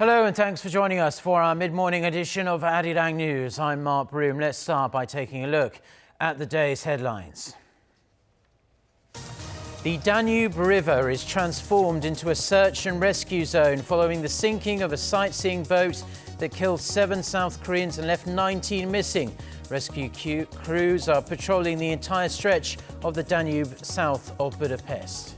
Hello and thanks for joining us for our mid-morning edition of Arirang News. I'm Mark Broom. Let's start by taking a look at the day's headlines. The Danube River is transformed into a search and rescue zone following the sinking of a sightseeing boat that killed 7 South Koreans and left 19 missing. Rescue crews are patrolling the entire stretch of the Danube south of Budapest.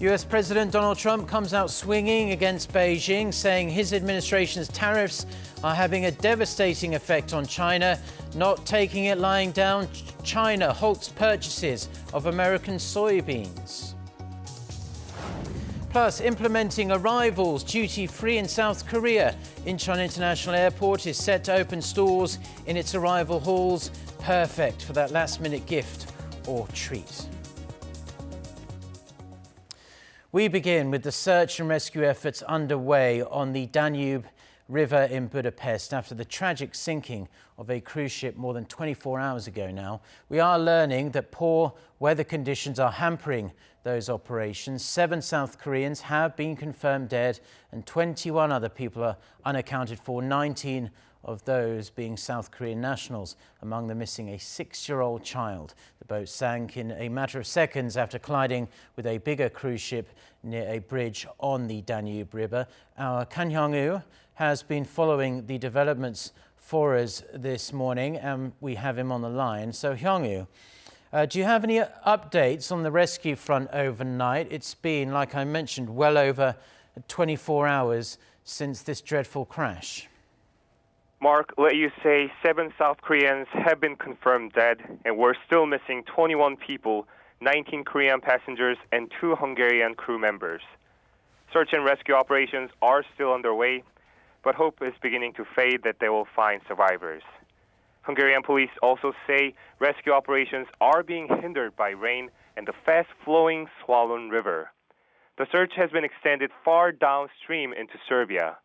US President Donald Trump comes out swinging against Beijing, saying his administration's tariffs are having a devastating effect on China. Not taking it lying down, China halts purchases of American soybeans. Plus, implementing arrivals duty-free in South Korea. Incheon International Airport is set to open stores in its arrival halls, perfect for that last-minute gift or treat. We begin with the search and rescue efforts underway on the Danube River in Budapest after the tragic sinking of a cruise ship more than 24 hours ago now. We are learning that poor weather conditions are hampering those operations. 7 South Koreans have been confirmed dead and 21 other people are unaccounted for, 19 of those being South Korean nationals, among the missing a 6-year-old child. The boat sank in a matter of seconds after colliding with a bigger cruise ship near a bridge on the Danube River. Our Kang Hyung-woo has been following the developments for us this morning, and we have him on the line. So Hyung-woo, do you have any updates on the rescue front overnight? It's been, like I mentioned, well over 24 hours since this dreadful crash. Mark, let you say 7 South Koreans have been confirmed dead, and we're still missing 21 people, 19 Korean passengers, and 2 Hungarian crew members. Search and rescue operations are still underway, but hope is beginning to fade that they will find survivors. Hungarian police also say rescue operations are being hindered by rain and the fast-flowing swollen river. The search has been extended far downstream into Serbia.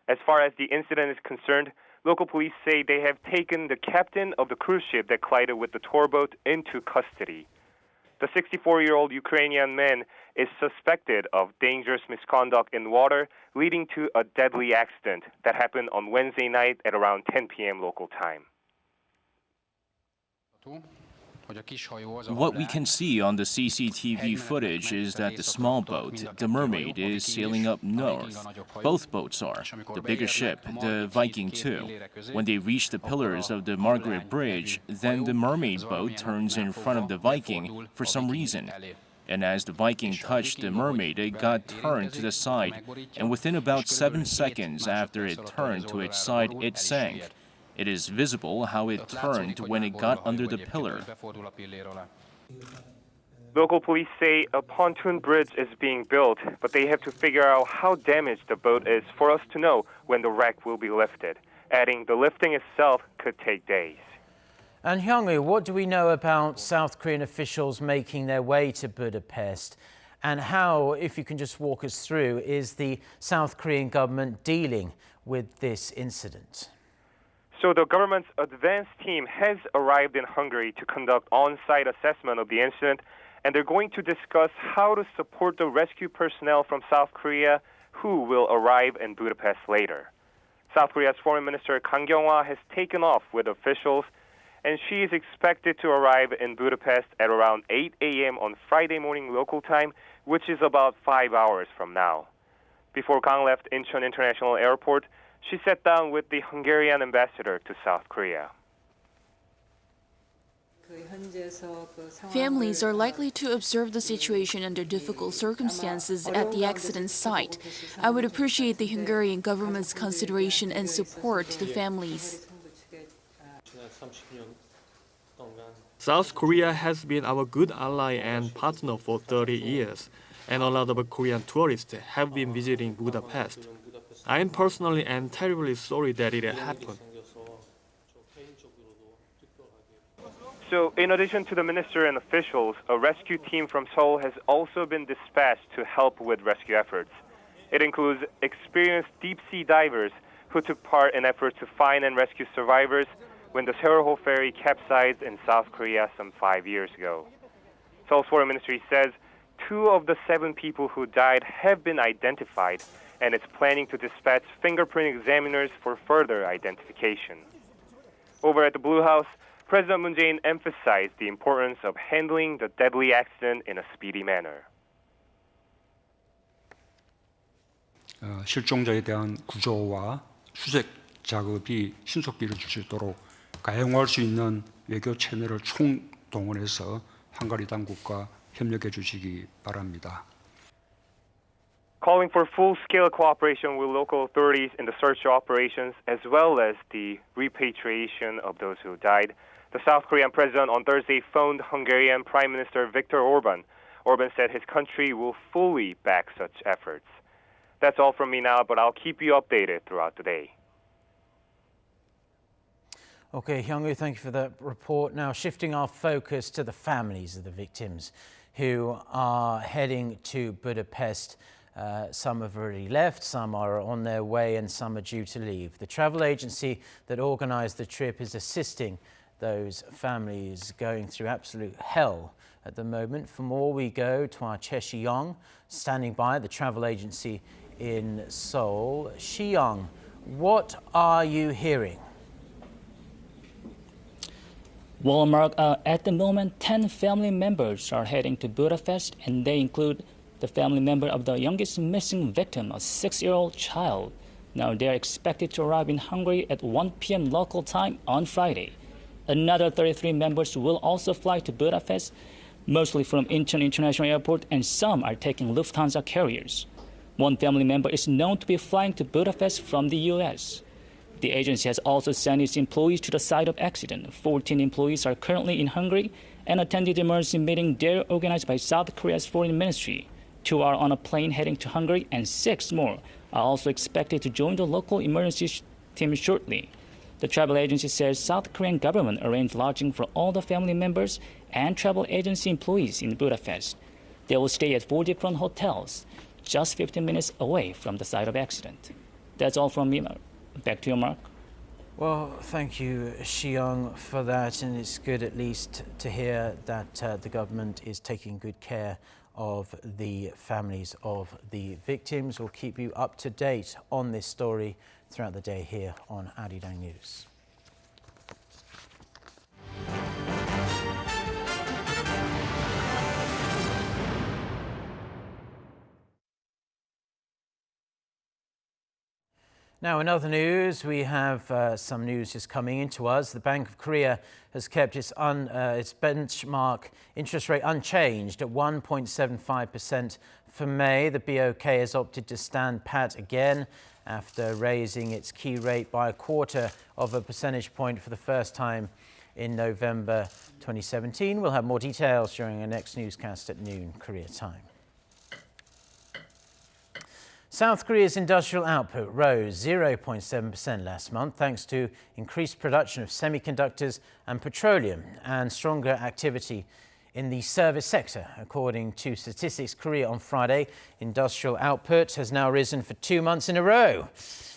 As far as the incident is concerned, local police say they have taken the captain of the cruise ship that collided with the tour boat into custody. The 64-year-old Ukrainian man is suspected of dangerous misconduct in water, leading to a deadly accident that happened on Wednesday night at around 10 p.m. local time. What we can see on the CCTV footage is that the small boat, the Mermaid, is sailing up north. Both boats are. The bigger ship, the Viking II. When they reach the pillars of the Margaret Bridge, then the Mermaid boat turns in front of the Viking for some reason. And as the Viking touched the Mermaid, it got turned to the side, and within about 7 seconds after it turned to its side, it sank. It is visible how it turned when it got under the pillar. Local police say a pontoon bridge is being built, but they have to figure out how damaged the boat is for us to know when the wreck will be lifted, adding the lifting itself could take days. And Hyung-woo, what do we know about South Korean officials making their way to Budapest? And how, if you can just walk us through, is the South Korean government dealing with this incident? So the government's advance team has arrived in Hungary to conduct on-site assessment of the incident, and they're going to discuss how to support the rescue personnel from South Korea who will arrive in Budapest later. South Korea's Foreign Minister Kang Kyung-wha has taken off with officials, and she is expected to arrive in Budapest at around 8 a.m. on Friday morning local time, which is about 5 hours from now. Before Kang left Incheon International Airport, she sat down with the Hungarian ambassador to South Korea. Families are likely to observe the situation under difficult circumstances at the accident site. I would appreciate the Hungarian government's consideration and support to the families. South Korea has been our good ally and partner for 30 years, and a lot of Korean tourists have been visiting Budapest. I am personally and terribly sorry that it happened. So, in addition to the minister and officials, a rescue team from Seoul has also been dispatched to help with rescue efforts. It includes experienced deep-sea divers who took part in efforts to find and rescue survivors when the Seoul ferry capsized in South Korea some 5 years ago. Seoul's foreign ministry says 2 of the 7 people who died have been identified, and it's planning to dispatch fingerprint examiners for further identification. Over at the Blue House, President Moon Jae-in emphasized the importance of handling the deadly accident in a speedy manner. 실종자에 대한 구조와 수색 작업이 신속히 이루어질 수 있도록 가용할 수 있는 외교 채널을 총동원해서 헝가리 당국과 협력해 주시기 바랍니다. Calling for full-scale cooperation with local authorities in the search operations as well as the repatriation of those who died. The South Korean president on Thursday phoned Hungarian Prime Minister Viktor Orban. Orban said his country will fully back such efforts. That's all from me now, but I'll keep you updated throughout the day. Okay, Hyung-woo, thank you for that report. Now, shifting our focus to the families of the victims who are heading to Budapest. Some have already left, some are on their way, and some are due to leave. The travel agency that organised the trip is assisting those families going through absolute hell at the moment. For more, we go to our Shi-young, standing by at the travel agency in Seoul. Shi-young, what are you hearing? Well, Mark, at the moment, 10 family members are heading to Budapest, and they include the family member of the youngest missing victim, a 6-year-old child. Now, they are expected to arrive in Hungary at 1 p.m. local time on Friday. Another 33 members will also fly to Budapest, mostly from Incheon International Airport, and some are taking Lufthansa carriers. One family member is known to be flying to Budapest from the U.S. The agency has also sent its employees to the site of accident. 14 employees are currently in Hungary and attended the emergency meeting there organized by South Korea's foreign ministry. 2 are on a plane heading to Hungary, and 6 more are also expected to join the local emergency team shortly. The travel agency says South Korean government arranged lodging for all the family members and travel agency employees in Budapest. They will stay at 4 different hotels, just 15 minutes away from the site of accident. That's all from me. Back to you, Mark. Well, thank you, Shi-young, for that, and it's good at least to hear that the government is taking good care of the families of the victims. We'll keep you up to date on this story throughout the day here on Arirang News. Now, in other news, we have some news just coming into us. The Bank of Korea has kept its benchmark interest rate unchanged at 1.75% for May. The BOK has opted to stand pat again after raising its key rate by 1/4 of a percentage point for the first time in November 2017. We'll have more details during our next newscast at noon, Korea time. South Korea's industrial output rose 0.7% last month thanks to increased production of semiconductors and petroleum and stronger activity in the service sector. According to Statistics Korea on Friday, industrial output has now risen for 2 months in a row.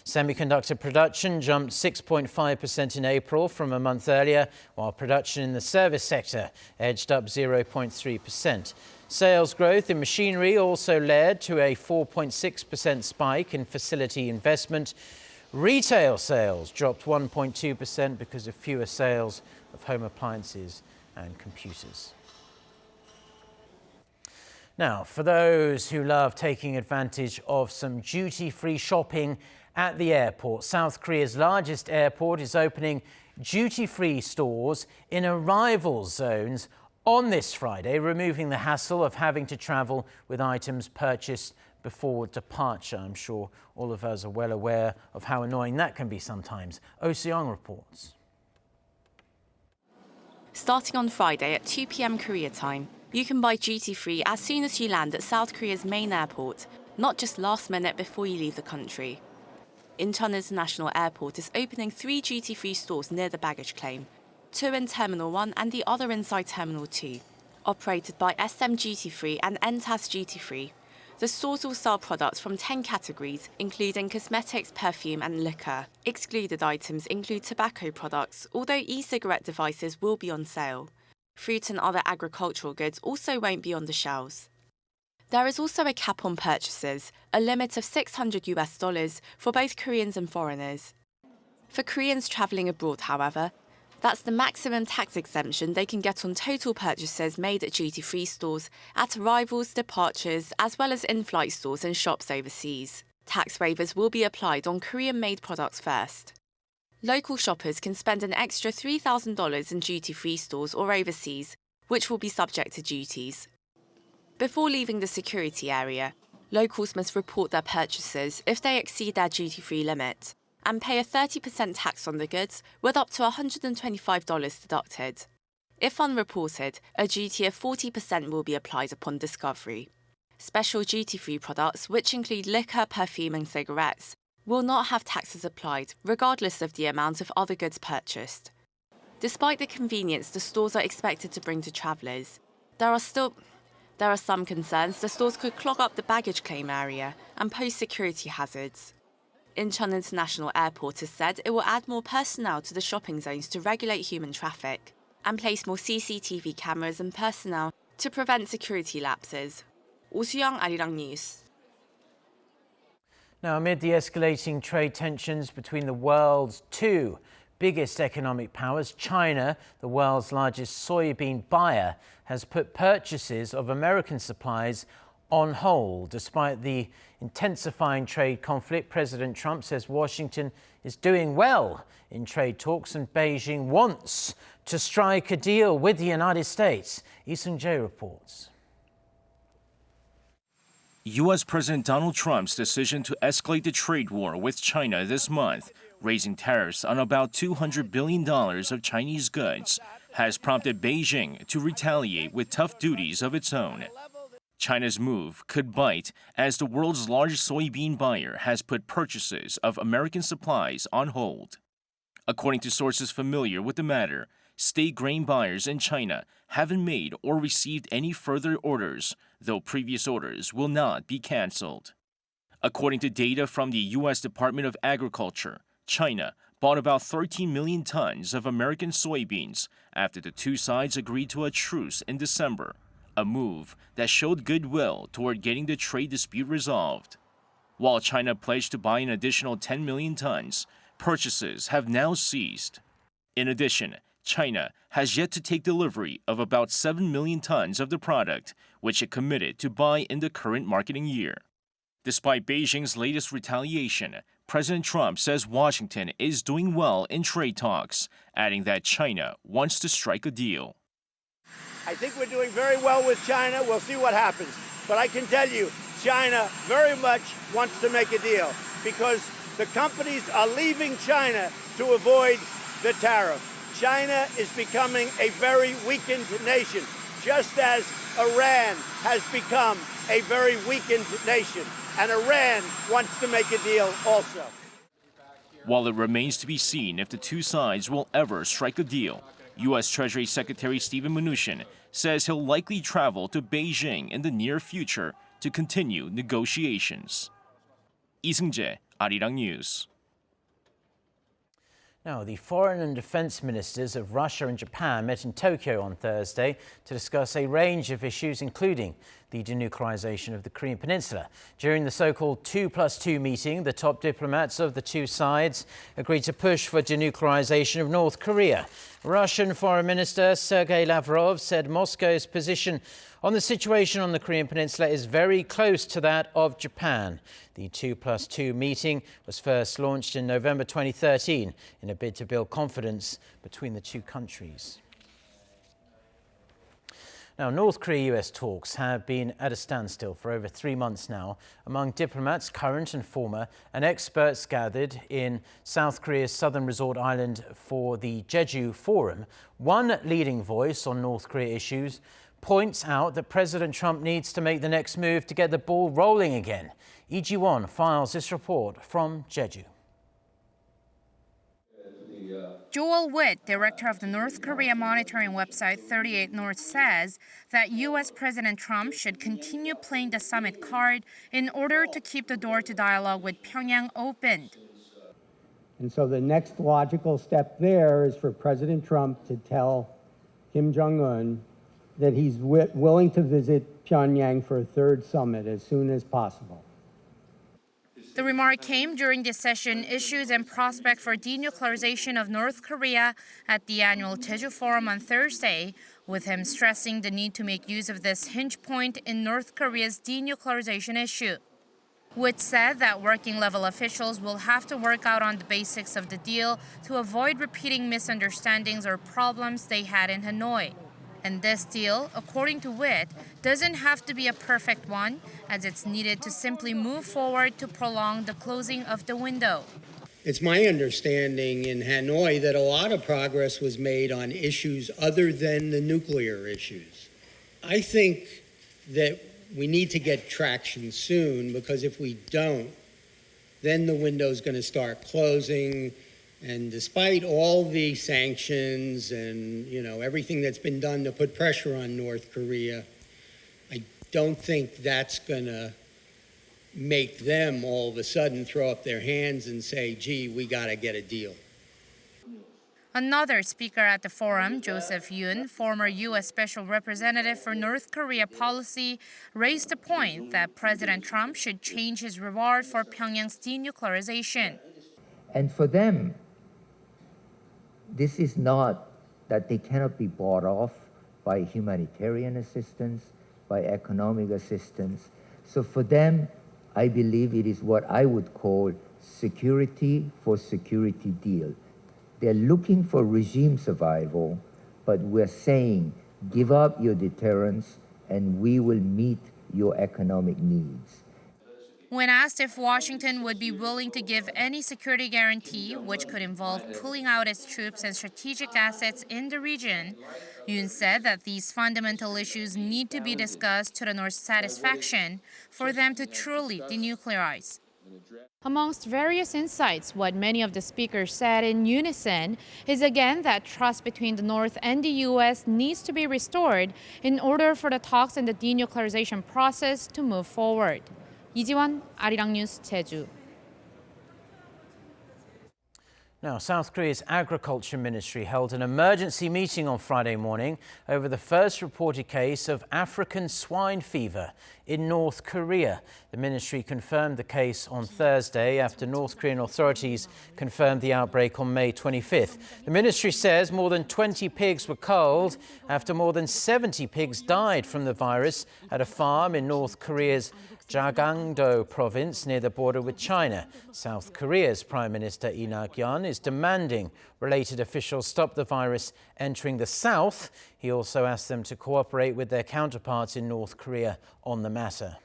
Semiconductor production jumped 6.5% in April from a month earlier, while production in the service sector edged up 0.3%. Sales growth in machinery also led to a 4.6% spike in facility investment. Retail sales dropped 1.2% because of fewer sales of home appliances and computers. Now, for those who love taking advantage of some duty-free shopping at the airport, South Korea's largest airport is opening duty-free stores in arrival zones on this Friday, removing the hassle of having to travel with items purchased before departure. I'm sure all of us are well aware of how annoying that can be sometimes. Oh Seong reports. Starting on Friday at 2 p.m. Korea time, you can buy duty-free as soon as you land at South Korea's main airport, not just last minute before you leave the country. Incheon International Airport is opening 3 duty-free stores near the baggage claim, 2 in Terminal 1 and the other inside Terminal 2. Operated by SM Duty Free and NTAS Duty Free, the stores will sell products from 10 categories, including cosmetics, perfume and liquor. Excluded items include tobacco products, although e-cigarette devices will be on sale. Fruit and other agricultural goods also won't be on the shelves. There is also a cap on purchases, a limit of $600 for both Koreans and foreigners. For Koreans travelling abroad, however, that's the maximum tax exemption they can get on total purchases made at duty-free stores, at arrivals, departures, as well as in-flight stores and shops overseas. Tax waivers will be applied on Korean-made products first. Local shoppers can spend an extra $3,000 in duty-free stores or overseas, which will be subject to duties. Before leaving the security area, locals must report their purchases if they exceed their duty-free limit, and pay a 30% tax on the goods with up to $125 deducted. If unreported, a duty of 40% will be applied upon discovery. Special duty-free products, which include liquor, perfume and cigarettes, will not have taxes applied, regardless of the amount of other goods purchased. Despite the convenience the stores are expected to bring to travellers, there are some concerns the stores could clog up the baggage claim area and pose security hazards. Incheon International Airport has said it will add more personnel to the shopping zones to regulate human traffic and place more CCTV cameras and personnel to prevent security lapses. Osu-young, Arirang News. Now, amid the escalating trade tensions between the world's two biggest economic powers, China, the world's largest soybean buyer, has put purchases of American supplies on hold. Despite the intensifying trade conflict, President Trump says Washington is doing well in trade talks and Beijing wants to strike a deal with the United States. Lee reports. U.S. President Donald Trump's decision to escalate the trade war with China this month, raising tariffs on about $200 billion of Chinese goods, has prompted Beijing to retaliate with tough duties of its own. China's move could bite as the world's largest soybean buyer has put purchases of American supplies on hold. According to sources familiar with the matter, state grain buyers in China haven't made or received any further orders, though previous orders will not be canceled. According to data from the U.S. Department of Agriculture, China bought about 13 million tons of American soybeans after the two sides agreed to a truce in December, a move that showed goodwill toward getting the trade dispute resolved. While China pledged to buy an additional 10 million tons, purchases have now ceased. In addition, China has yet to take delivery of about 7 million tons of the product, which it committed to buy in the current marketing year. Despite Beijing's latest retaliation, President Trump says Washington is doing well in trade talks, adding that China wants to strike a deal. I think we're doing very well with China. We'll see what happens. But I can tell you, China very much wants to make a deal because the companies are leaving China to avoid the tariff. China is becoming a very weakened nation, just as Iran has become a very weakened nation. And Iran wants to make a deal also. While it remains to be seen if the two sides will ever strike a deal, U.S. Treasury Secretary Steven Mnuchin says he'll likely travel to Beijing in the near future to continue negotiations. Lee Seung-jae, Arirang News. Now, the foreign and defense ministers of Russia and Japan met in Tokyo on Thursday to discuss a range of issues, including the denuclearization of the Korean Peninsula. During the so-called 2+2 meeting, the top diplomats of the two sides agreed to push for denuclearization of North Korea. Russian Foreign Minister Sergei Lavrov said Moscow's position on the situation on the Korean Peninsula is very close to that of Japan. The 2+2 meeting was first launched in November 2013 in a bid to build confidence between the two countries. Now, North Korea-US talks have been at a standstill for over 3 months now among diplomats, current and former, and experts gathered in South Korea's southern resort island for the Jeju Forum. One leading voice on North Korea issues points out that President Trump needs to make the next move to get the ball rolling again. Lee Ji-won files this report from Jeju. Joel Witt, director of the North Korea monitoring website 38 North, says that U.S. President Trump should continue playing the summit card in order to keep the door to dialogue with Pyongyang open. And so the next logical step there is for President Trump to tell Kim Jong-un that he's willing to visit Pyongyang for a third summit as soon as possible. The remark came during this session, Issues and Prospect for Denuclearization of North Korea at the annual Jeju Forum on Thursday, with him stressing the need to make use of this hinge point in North Korea's denuclearization issue, which said that working-level officials will have to work out on the basics of the deal to avoid repeating misunderstandings or problems they had in Hanoi. And this deal, according to Witt, doesn't have to be a perfect one, as it's needed to simply move forward to prolong the closing of the window. It's my understanding in Hanoi that a lot of progress was made on issues other than the nuclear issues. I think that we need to get traction soon, because if we don't, then the window's going to start closing. And despite all the sanctions and, everything that's been done to put pressure on North Korea, I don't think that's going to make them all of a sudden throw up their hands and say, gee, we got to get a deal. Another speaker at the forum, Joseph Yoon, former U.S. Special Representative for North Korea policy, raised the point that President Trump should change his reward for Pyongyang's denuclearization. And for them, this is not that they cannot be bought off by humanitarian assistance, by economic assistance. So for them, I believe it is what I would call security for security deal. They're looking for regime survival, but we're saying, give up your deterrence and we will meet your economic needs. When asked if Washington would be willing to give any security guarantee, which could involve pulling out its troops and strategic assets in the region, Yoon said that these fundamental issues need to be discussed to the North's satisfaction for them to truly denuclearize. Amongst various insights, what many of the speakers said in unison is again that trust between the North and the U.S. needs to be restored in order for the talks and the denuclearization process to move forward. 이지원, Arirang News, Jeju. Now, South Korea's Agriculture Ministry held an emergency meeting on Friday morning over the first reported case of African swine fever in North Korea. The ministry confirmed the case on Thursday after North Korean authorities confirmed the outbreak on May 25th. The ministry says more than 20 pigs were culled after more than 70 pigs died from the virus at a farm in North Korea's Jagangdo province near the border with China. South Korea's Prime Minister Lee Nak-yeon is demanding related officials stop the virus entering the south. He also asked them to cooperate with their counterparts in North Korea on the matter.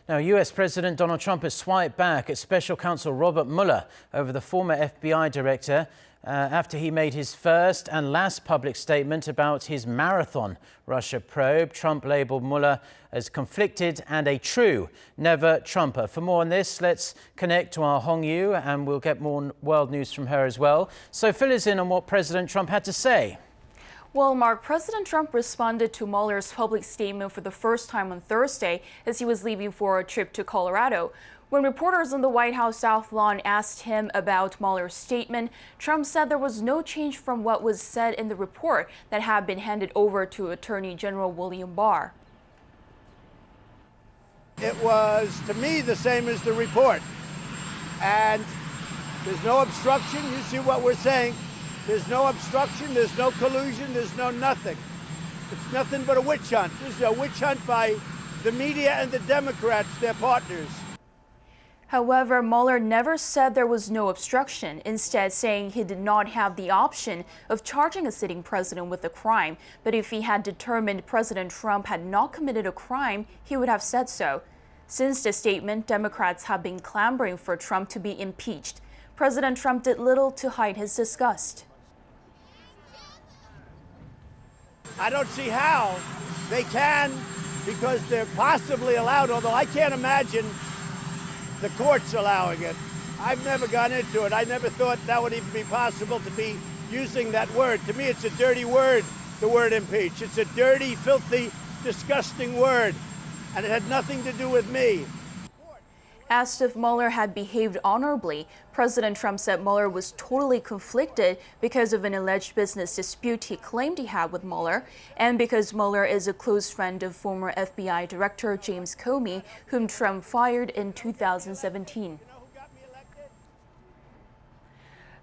Now, US President Donald Trump has swiped back at Special Counsel Robert Mueller over the former FBI director after he made his first and last public statement about his marathon Russia probe. Trump labeled Mueller as conflicted and a true never-Trumper. For more on this, let's connect to our Hong Yu, and we'll get more world news from her as well. So fill us in on what President Trump had to say. Well, Mark, President Trump responded to Mueller's public statement for the first time on Thursday as he was leaving for a trip to Colorado. When reporters on the White House South Lawn asked him about Mueller's statement, Trump said there was no change from what was said in the report that had been handed over to Attorney General William Barr. It was, to me, the same as the report. And there's no obstruction. You see what we're saying. There's no obstruction, there's no collusion, there's no nothing. It's nothing but a witch hunt. This is a witch hunt by the media and the Democrats, their partners. However, Mueller never said there was no obstruction, instead saying he did not have the option of charging a sitting president with a crime. But if he had determined President Trump had not committed a crime, he would have said so. Since the statement, Democrats have been clamoring for Trump to be impeached. President Trump did little to hide his disgust. I don't see how they can, because they're possibly allowed, although I can't imagine the courts allowing it. I've never gone into it. I never thought that would even be possible to be using that word. To me, it's a dirty word, the word impeach. It's a dirty, filthy, disgusting word, and it had nothing to do with me. Asked if Mueller had behaved honorably, President Trump said Mueller was totally conflicted because of an alleged business dispute he claimed he had with Mueller, and because Mueller is a close friend of former FBI Director James Comey, whom Trump fired in 2017.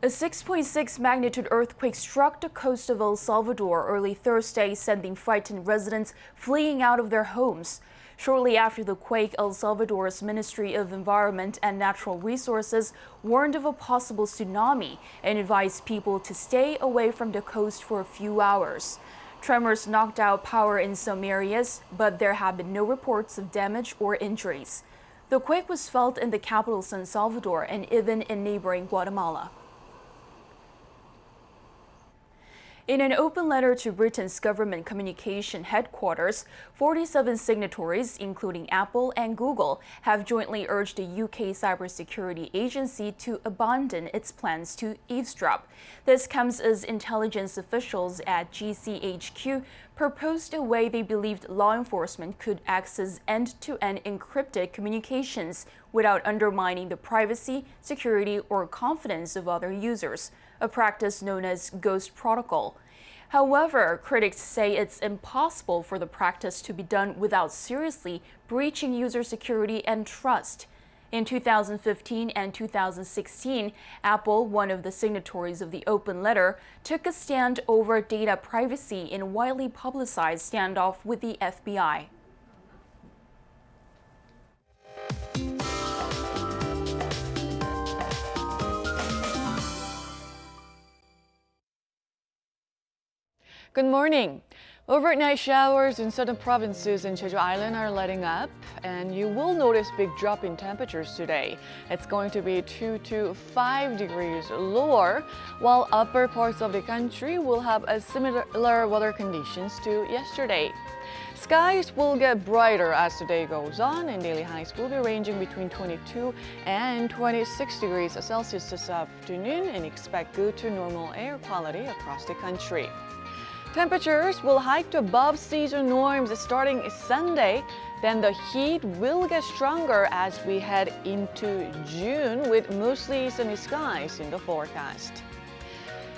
A 6.6 magnitude earthquake struck the coast of El Salvador early Thursday, sending frightened residents fleeing out of their homes. Shortly after the quake, El Salvador's Ministry of Environment and Natural Resources warned of a possible tsunami and advised people to stay away from the coast for a few hours. Tremors knocked out power in some areas, but there have been no reports of damage or injuries. The quake was felt in the capital San Salvador and even in neighboring Guatemala. In an open letter to Britain's government communication headquarters, 47 signatories, including Apple and Google, have jointly urged the UK cybersecurity agency to abandon its plans to eavesdrop. This comes as intelligence officials at GCHQ proposed a way they believed law enforcement could access end-to-end encrypted communications without undermining the privacy, security, or confidence of other users, a practice known as ghost protocol. However, critics say it's impossible for the practice to be done without seriously breaching user security and trust. In 2015 and 2016, Apple, one of the signatories of the open letter, took a stand over data privacy in a widely publicized standoff with the FBI. Good morning. Overnight showers in southern provinces in Jeju Island are letting up, and you will notice big drop in temperatures today. It's going to be 2 to 5 degrees lower, while upper parts of the country will have a similar weather conditions to yesterday. Skies will get brighter as the day goes on, and daily highs will be ranging between 22 and 26 degrees Celsius this afternoon, and expect good to normal air quality across the country. Temperatures will hike to above season norms starting Sunday. Then the heat will get stronger as we head into June with mostly sunny skies in the forecast.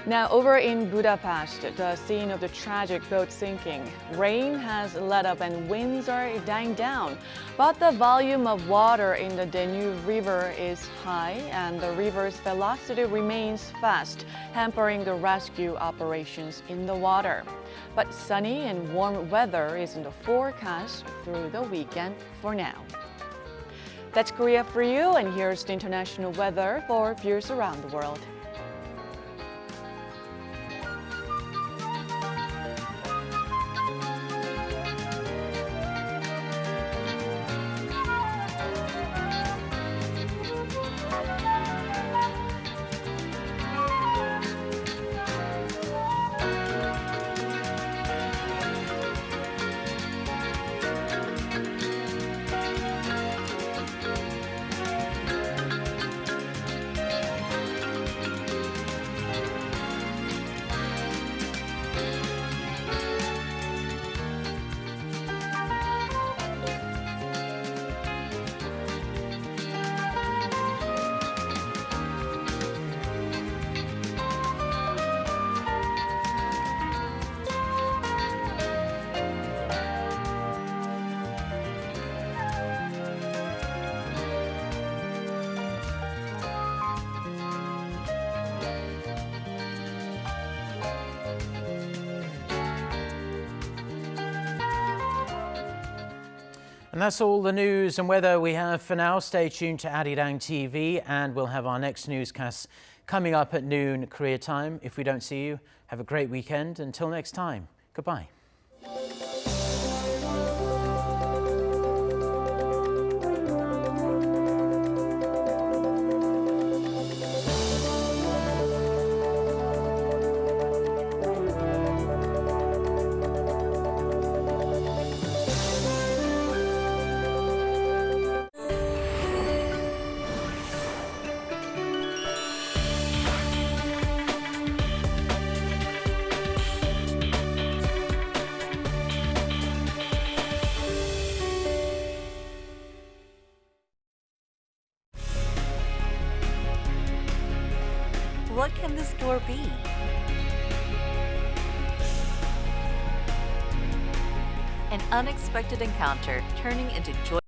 Now over in Budapest, the scene of the tragic boat sinking. Rain has let up and winds are dying down, but the volume of water in the Danube River is high and the river's velocity remains fast, hampering the rescue operations in the water. But sunny and warm weather is in the forecast through the weekend for now. That's Korea for you, and here's the international weather for viewers around the world. And that's all the news and weather we have for now. Stay tuned to Arirang TV, and we'll have our next newscast coming up at noon Korea time. If we don't see you, have a great weekend. Until next time, goodbye. this door be? An unexpected encounter turning into joy.